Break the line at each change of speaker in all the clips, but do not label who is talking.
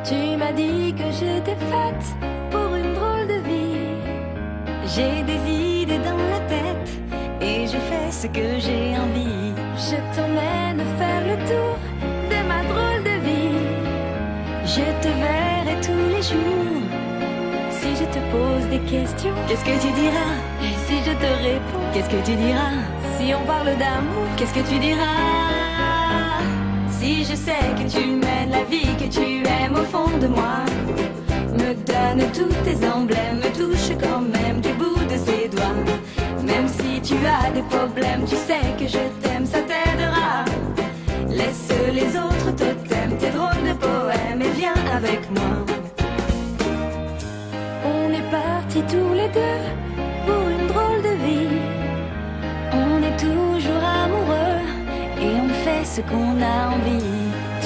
Tu m'as dit que j'étais faite pour une drôle de vie. J'ai des idées dans la tête et je fais ce que j'ai envie. Je t'emmène faire le tour de ma drôle de vie. Je te verrai tous les jours. Si je te pose des questions, qu'est-ce que tu diras? Et si je te réponds, qu'est-ce que tu diras? Si on parle d'amour, qu'est-ce que tu diras? Si je sais que tu mènes la vie que tu aimes au fond de moi, me donne tous tes emblèmes, me touche quand même du bout de ses doigts. Même si tu as des problèmes, tu sais que je t'aime, ça t'aidera. Laisse les autres totems, tes drôles de poèmes et viens avec moi. On est partis tous les deux pour une drôle de vie. On est toujours amoureux et on fait ce qu'on a envie.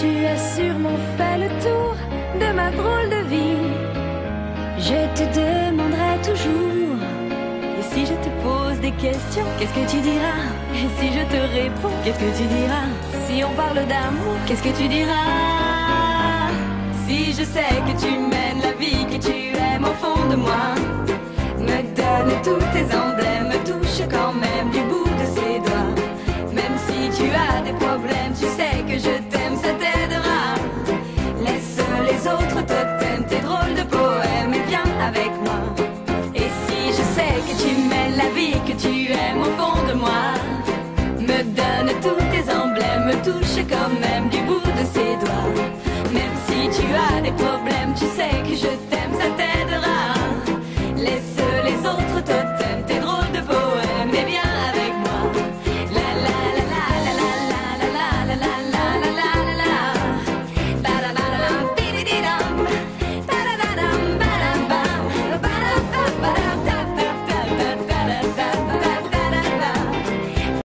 Tu as sûrement fait le tour de ma drôle de vie. Je te demanderai toujours. Et si je te pose des questions, qu'est-ce que tu diras? Et si je te réponds, qu'est-ce que tu diras? Si on parle d'amour, qu'est-ce que tu diras? Si je sais que tu mènes la vie que tu aimes au fond de moi, me donne tous tes emblèmes, me touche quand même du bout de ses doigts. Même si tu as des problèmes, tu sais que je t'aime, ça t'aidera. Laisse les autres totems, tes drôles de poèmes et viens avec moi. Et si je sais que tu mènes la vie que tu aimes au fond de moi, me donne tous tes emblèmes, me touche quand même du bout de ses doigts. Même si tu as des problèmes, tu sais que je t'aime, ça t'aide.